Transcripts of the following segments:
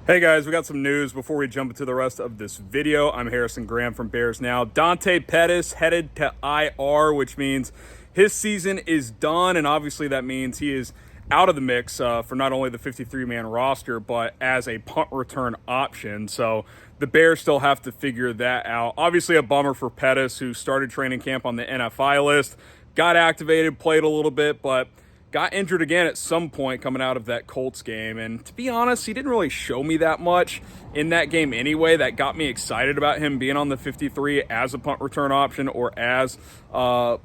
Hey guys, we got some news before we jump into the rest of this video. I'm Harrison Graham from Bears Now. Dante Pettis headed to IR, which means his season is done, and obviously that means he is out of the mix for not only the 53-man roster, but as a punt return option. So the Bears still have to figure that out. Obviously a bummer for Pettis, who started training camp on the NFI list, got activated, played a little bit, but got injured again at some point coming out of that Colts game. And to be honest, he didn't really show me that much in that game anyway. That got me excited about him being on the 53 as a punt return option or as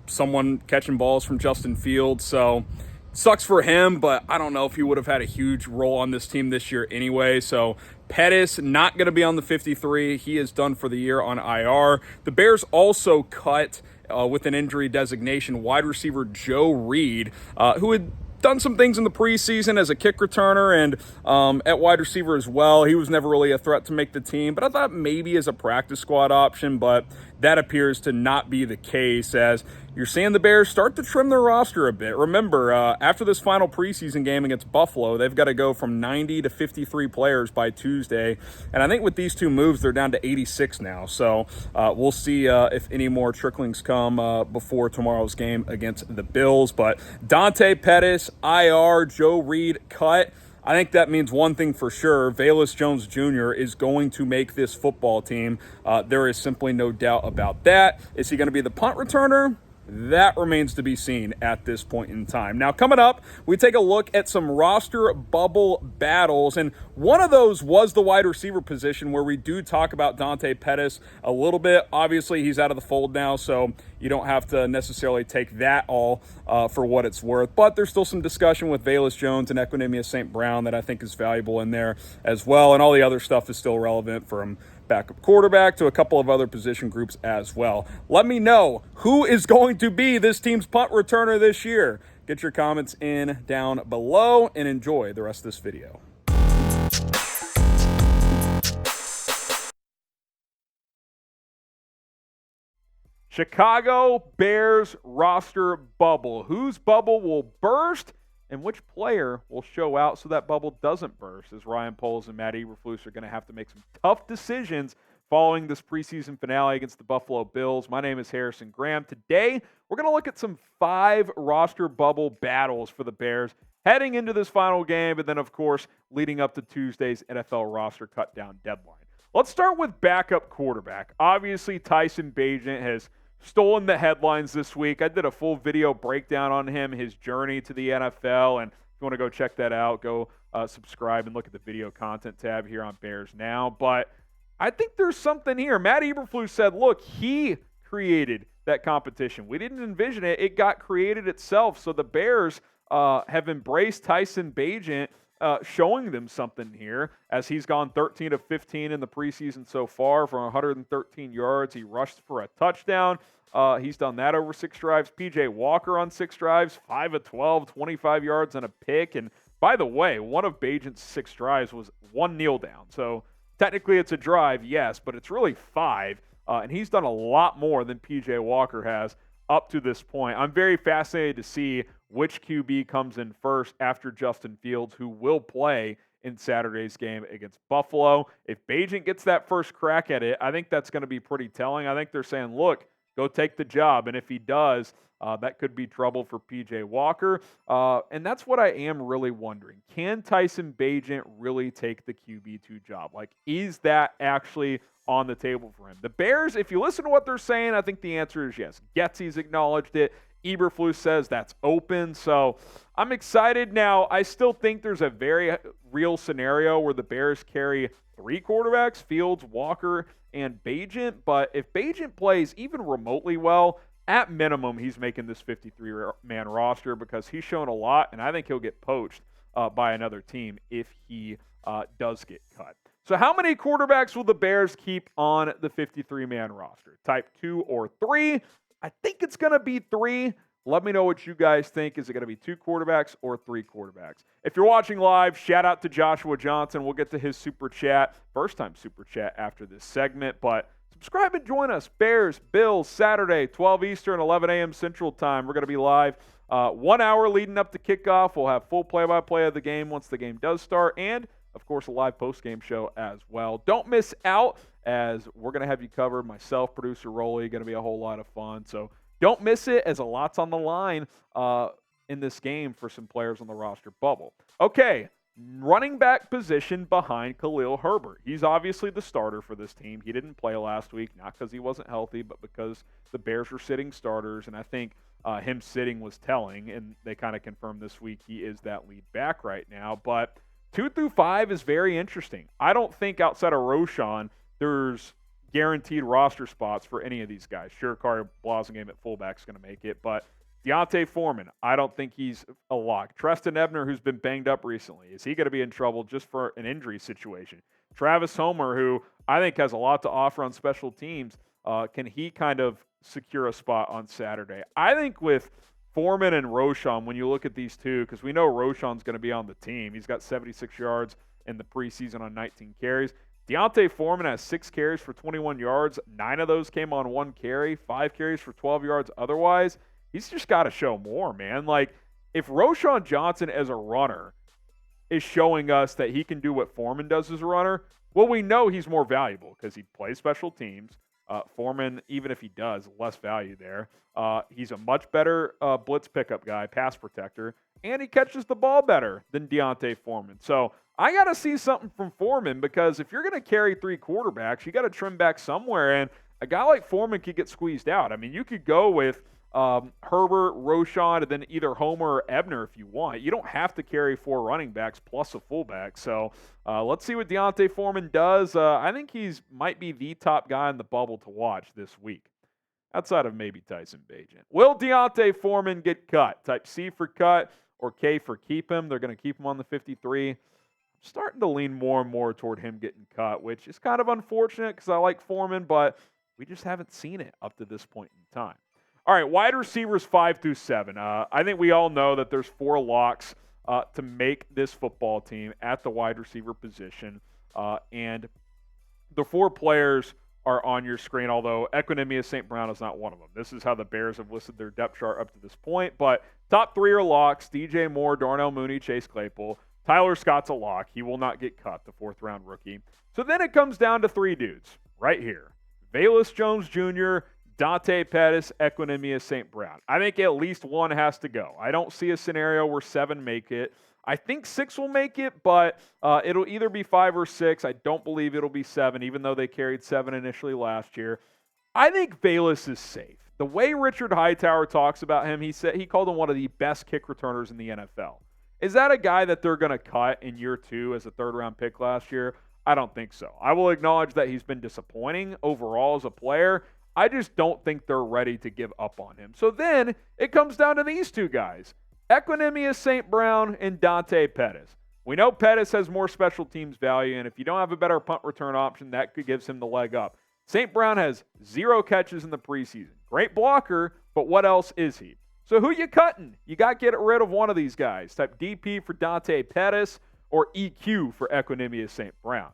someone catching balls from Justin Fields. So sucks for him, but I don't know if he would have had a huge role on this team this year anyway. So Pettis not going to be on the 53. He is done for the year on IR. The Bears also cut with an injury designation wide receiver Joe Reed, who had done some things in the preseason as a kick returner and at wide receiver as well. He was never really a threat to make the team, but I thought maybe as a practice squad option, but that appears to not be the case, as you're seeing the Bears start to trim their roster a bit. Remember, after this final preseason game against Buffalo, they've got to go from 90 to 53 players by Tuesday, and I think with these two moves, they're down to 86 now. So we'll see if any more tricklings come before tomorrow's game against the Bills. But Dante Pettis, IR, Joe Reed cut. I think that means one thing for sure. Velus Jones Jr. is going to make this football team. There is simply no doubt about that. Is he going to be the punt returner? That remains to be seen at this point in time. Now, coming up, we take a look at some roster bubble battles, and one of those was the wide receiver position, where we do talk about Dante Pettis a little bit. Obviously, he's out of the fold now, so you don't have to necessarily take that all for what it's worth, but there's still some discussion with Velus Jones and Equinemius St. Brown that I think is valuable in there as well, and all the other stuff is still relevant from backup quarterback to a couple of other position groups as well. Let me know who is going to be this team's punt returner this year. Get your comments in down below and enjoy the rest of this video. Chicago Bears roster bubble. Whose bubble will burst and which player will show out so that bubble doesn't burst, as Ryan Poles and Matt Eberflus are going to have to make some tough decisions following this preseason finale against the Buffalo Bills. My name is Harrison Graham. Today, we're going to look at some 5 roster bubble battles for the Bears heading into this final game, and then, of course, leading up to Tuesday's NFL roster cut-down deadline. Let's start with backup quarterback. Obviously, Tyson Bagent has stolen the headlines this week. I did a full video breakdown on him, his journey to the NFL, and if you want to go check that out, go subscribe and look at the video content tab here on Bears Now. But I think there's something here. Matt Eberflus said, look, he created that competition. We didn't envision it. It got created itself. So the Bears have embraced Tyson Bagent, showing them something here, as he's gone 13 of 15 in the preseason so far for 113 yards. He rushed for a touchdown. He's done that over 6 drives. P.J. Walker on 6 drives, 5 of 12, 25 yards and a pick. And by the way, one of Bagent's 6 drives was 1 kneel down. So technically it's a drive, yes, but it's really 5. And he's done a lot more than P.J. Walker has up to this point. I'm very fascinated to see which QB comes in first after Justin Fields, who will play in Saturday's game against Buffalo. If Bagent gets that first crack at it, I think that's going to be pretty telling. I think they're saying, look, go take the job. And if he does, that could be trouble for P.J. Walker. And that's what I am really wondering. Can Tyson Bagent really take the QB2 job? Like, is that actually on the table for him? The Bears, if you listen to what they're saying, I think the answer is yes. Getsy's acknowledged it. Eberflus says that's open. So I'm excited. Now, I still think there's a very real scenario where the Bears carry 3 quarterbacks, Fields, Walker, and Bagent. But if Bagent plays even remotely well, at minimum, he's making this 53-man roster, because he's shown a lot, and I think he'll get poached by another team if he does get cut. So how many quarterbacks will the Bears keep on the 53-man roster? Type 2 or 3? I think it's going to be 3. Let me know what you guys think. Is it going to be 2 quarterbacks or 3 quarterbacks? If you're watching live, shout out to Joshua Johnson. We'll get to his super chat, first-time super chat after this segment. But subscribe and join us. Bears, Bills, Saturday, 12 Eastern, 11 a.m. Central Time. We're going to be live 1 hour leading up to kickoff. We'll have full play-by-play of the game once the game does start. And of course, a live post-game show as well. Don't miss out, as we're going to have you covered. Myself, producer Rolly, going to be a whole lot of fun. So don't miss it, as a lot's on the line in this game for some players on the roster bubble. Okay, running back position behind Khalil Herbert. He's obviously the starter for this team. He didn't play last week, not because he wasn't healthy, but because the Bears were sitting starters, and I think him sitting was telling, and they kind of confirmed this week he is that lead back right now. But 2 through 5 is very interesting. I don't think outside of Roschon there's guaranteed roster spots for any of these guys. Sure, Kari Blasingame at fullback is going to make it, but D'Onta Foreman, I don't think he's a lock. Treston Ebner, who's been banged up recently, is he going to be in trouble just for an injury situation? Travis Homer, who I think has a lot to offer on special teams, can he kind of secure a spot on Saturday? I think with Foreman and Roschon, when you look at these two, because we know Roschon's going to be on the team. He's got 76 yards in the preseason on 19 carries. D'Onta Foreman has 6 carries for 21 yards. 9 of those came on 1 carry, 5 carries for 12 yards otherwise. He's just got to show more, man. Like, if Roschon Johnson as a runner is showing us that he can do what Foreman does as a runner, well, we know he's more valuable because he plays special teams. Foreman, even if he does, less value there. He's a much better blitz pickup guy, pass protector, and he catches the ball better than D'Onta Foreman. So I got to see something from Foreman, because if you're going to carry 3 quarterbacks, you got to trim back somewhere, and a guy like Foreman could get squeezed out. I mean, you could go with Herbert, Roschon, and then either Homer or Ebner if you want. You don't have to carry 4 running backs plus a fullback. So let's see what D'Onta Foreman does. I think he's might be the top guy in the bubble to watch this week, outside of maybe Tyson Bagent. Will D'Onta Foreman get cut? Type C for cut or K for keep him. They're going to keep him on the 53. I'm starting to lean more and more toward him getting cut, which is kind of unfortunate because I like Foreman, but we just haven't seen it up to this point in time. All right, wide receivers 5 through 7. I think we all know that there's 4 locks to make this football team at the wide receiver position, and the 4 players are on your screen, although Equanimeous St. Brown is not one of them. This is how the Bears have listed their depth chart up to this point, but top 3 are locks: DJ Moore, Darnell Mooney, Chase Claypool. Tyler Scott's a lock. He will not get cut, the 4th-round rookie. So then it comes down to 3 dudes right here: Velus Jones Jr., Dante Pettis, Equanimeous St. Brown. I think at least 1 has to go. I don't see a scenario where 7 make it. I think 6 will make it, but it'll either be 5 or 6. I don't believe it'll be 7, even though they carried 7 initially last year. I think Velus is safe. The way Richard Hightower talks about him, he called him one of the best kick returners in the NFL. Is that a guy that they're going to cut in year 2 as a 3rd-round pick last year? I don't think so. I will acknowledge that he's been disappointing overall as a player. I just don't think they're ready to give up on him. So then it comes down to these 2 guys: Equanimeous St. Brown and Dante Pettis. We know Pettis has more special teams value, and if you don't have a better punt return option, that gives him the leg up. St. Brown has 0 catches in the preseason. Great blocker, but what else is he? So who you cutting? You got to get rid of one of these guys. Type DP for Dante Pettis or EQ for Equanimeous St. Brown.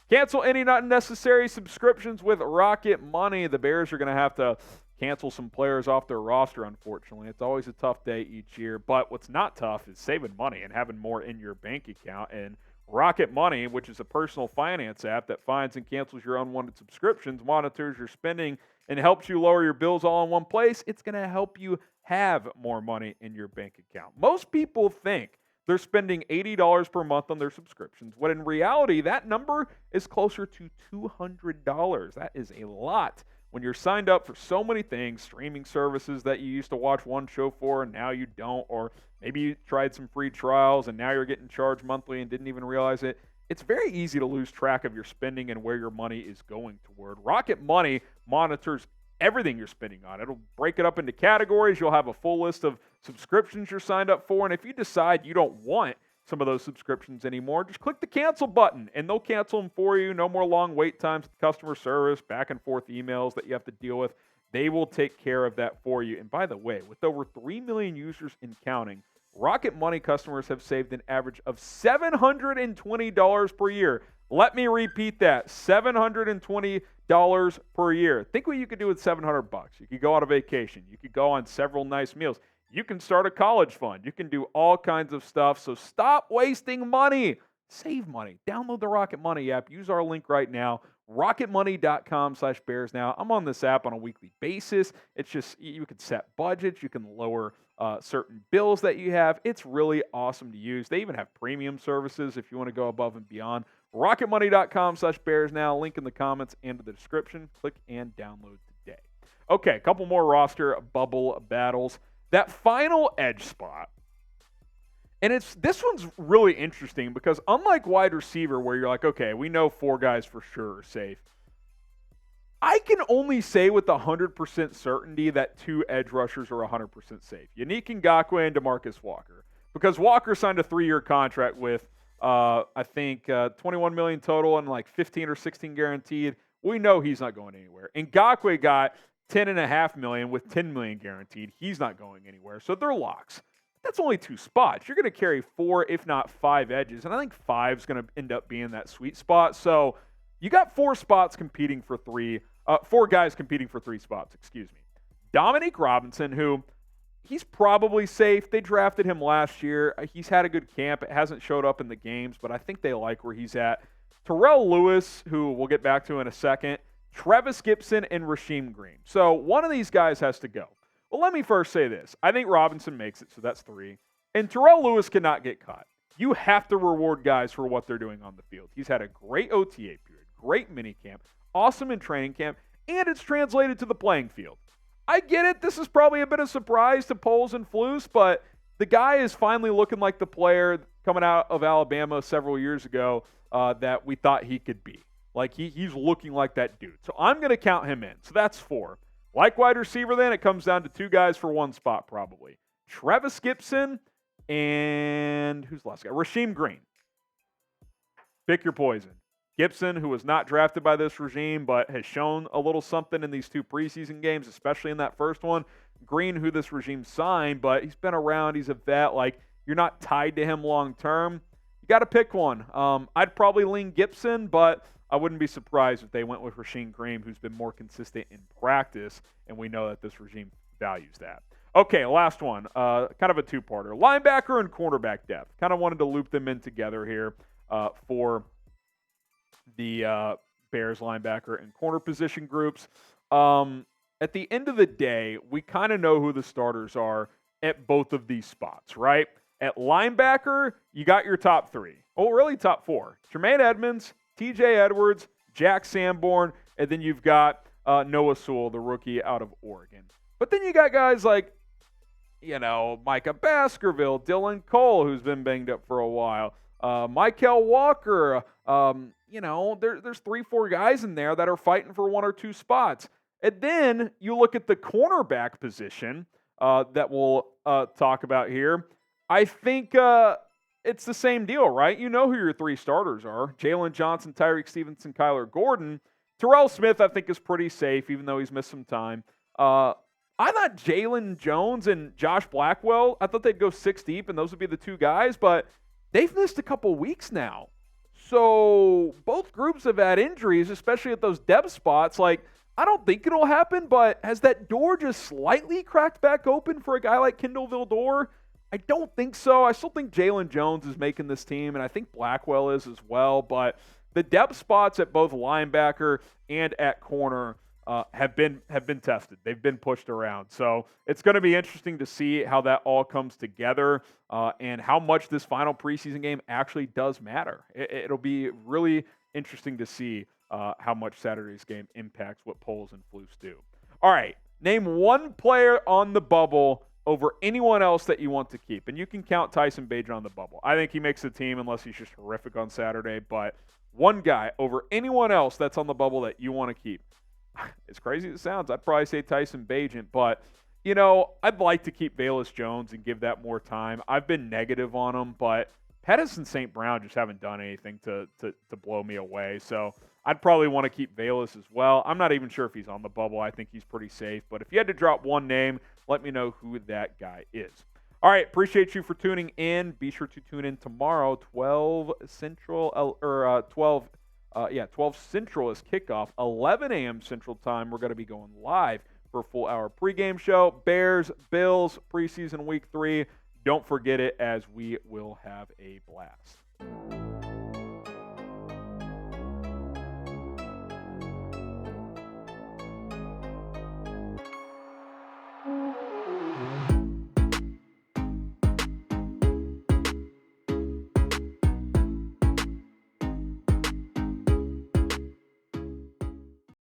Cancel any not necessary subscriptions with Rocket Money. The Bears are going to have to cancel some players off their roster, unfortunately. It's always a tough day each year. But what's not tough is saving money and having more in your bank account. And Rocket Money, which is a personal finance app that finds and cancels your unwanted subscriptions, monitors your spending, and helps you lower your bills all in one place, it's going to help you have more money in your bank account. Most people think they're spending $80 per month on their subscriptions, when in reality, that number is closer to $200. That is a lot when you're signed up for so many things, streaming services that you used to watch one show for and now you don't, or maybe you tried some free trials and now you're getting charged monthly and didn't even realize it. It's very easy to lose track of your spending and where your money is going toward. Rocket Money monitors everything you're spending on. It'll break it up into categories. You'll have a full list of subscriptions you're signed up for, and if you decide you don't want some of those subscriptions anymore, just click the cancel button, and they'll cancel them for you. No more long wait times with customer service, back and forth emails that you have to deal with. They will take care of that for you. And by the way, with over 3 million users and counting, Rocket Money customers have saved an average of $720 per year. Let me repeat that, $720 per year. Think what you could do with $700. You could go on a vacation. You could go on several nice meals. You can start a college fund. You can do all kinds of stuff. So stop wasting money. Save money. Download the Rocket Money app. Use our link right now, rocketmoney.com/bearsnow. I'm on this app on a weekly basis. It's just, you can set budgets. You can lower certain bills that you have. It's really awesome to use. They even have premium services if you want to go above and beyond. rocketmoney.com/bearsnow. Link in the comments and the description. Click and download today. Okay, a couple more roster bubble battles. That final edge spot. And this one's really interesting because unlike wide receiver where you're like, okay, we know 4 guys for sure are safe, I can only say with 100% certainty that 2 edge rushers are 100% safe. Yannick Ngakoue and DeMarcus Walker. Because Walker signed a 3-year contract with, I think, $21 million total and like 15 or 16 guaranteed. We know he's not going anywhere. Ngakoue got $10.5 million with $10 million guaranteed. He's not going anywhere. So they're locks. That's only 2 spots. You're going to carry 4, if not 5 edges, and I think 5 is going to end up being that sweet spot. So you got 4 spots competing for 4 guys competing for 3 spots, excuse me. Dominique Robinson, who he's probably safe. They drafted him last year. He's had a good camp. It hasn't showed up in the games, but I think they like where he's at. Terrell Lewis, who we'll get back to in a second. Trevis Gibson and Rasheem Green. So one of these guys has to go. Well, let me first say this. I think Robinson makes it, so that's 3. And Terrell Lewis cannot get cut. You have to reward guys for what they're doing on the field. He's had a great OTA period, great minicamp, awesome in training camp, and it's translated to the playing field. I get it. This is probably a bit of a surprise to Poles and Flus, but the guy is finally looking like the player coming out of Alabama several years ago that we thought he could be. Like, he's looking like that dude. So I'm going to count him in. So that's 4. Like wide receiver, then, it comes down to 2 guys for 1 spot, probably. Trevis Gibson and who's the last guy? Rasheem Green. Pick your poison. Gibson, who was not drafted by this regime, but has shown a little something in these 2 preseason games, especially in that first one. Green, who this regime signed, but he's been around. He's a vet. Like, you're not tied to him long term. You got to pick one. I'd probably lean Gibson, but I wouldn't be surprised if they went with Rasheem Green, who's been more consistent in practice, and we know that this regime values that. Okay, last one, kind of a 2-parter. Linebacker and cornerback depth. Kind of wanted to loop them in together here for the Bears linebacker and corner position groups. At the end of the day, we kind of know who the starters are at both of these spots, right? At linebacker, you got your top 3. Oh, really top 4. Jermaine Edmonds, TJ Edwards, Jack Sanborn, and then you've got Noah Sewell, the rookie out of Oregon. But then you got guys like, Micah Baskerville, Dylan Cole, who's been banged up for a while, Michael Walker. There's 3-4 guys in there that are fighting for 1 or 2 spots. And then you look at the cornerback position that we'll talk about here. I think it's the same deal, right? You know who your 3 starters are. Jalen Johnson, Tyreek Stevenson, Kyler Gordon. Terrell Smith, I think, is pretty safe, even though he's missed some time. I thought Jalen Jones and Josh Blackwell, I thought they'd go 6 deep, and those would be the 2 guys, but they've missed a couple weeks now. So both groups have had injuries, especially at those depth spots. Like, I don't think it'll happen, but has that door just slightly cracked back open for a guy like Kendall Vildor? I don't think so. I still think Jalen Jones is making this team, and I think Blackwell is as well. But the depth spots at both linebacker and at corner have been tested. They've been pushed around. So it's going to be interesting to see how that all comes together and how much this final preseason game actually does matter. It'll be really interesting to see how much Saturday's game impacts what Poles and Flus do. All right, name 1 player on the bubble over anyone else that you want to keep. And you can count Tyson Bagent on the bubble. I think he makes the team unless he's just horrific on Saturday. But 1 guy over anyone else that's on the bubble that you want to keep. As crazy as it sounds, I'd probably say Tyson Bagent. But, I'd like to keep Velus Jones and give that more time. I've been negative on him, but Pettis and St. Brown just haven't done anything to blow me away. So I'd probably want to keep Velus as well. I'm not even sure if he's on the bubble. I think he's pretty safe. But if you had to drop 1 name, let me know who that guy is. All right, appreciate you for tuning in. Be sure to tune in tomorrow, 12 Central, 12 Central is kickoff, 11 a.m. Central Time. We're going to be going live for a full hour pregame show. Bears, Bills, preseason week 3. Don't forget it, as we will have a blast.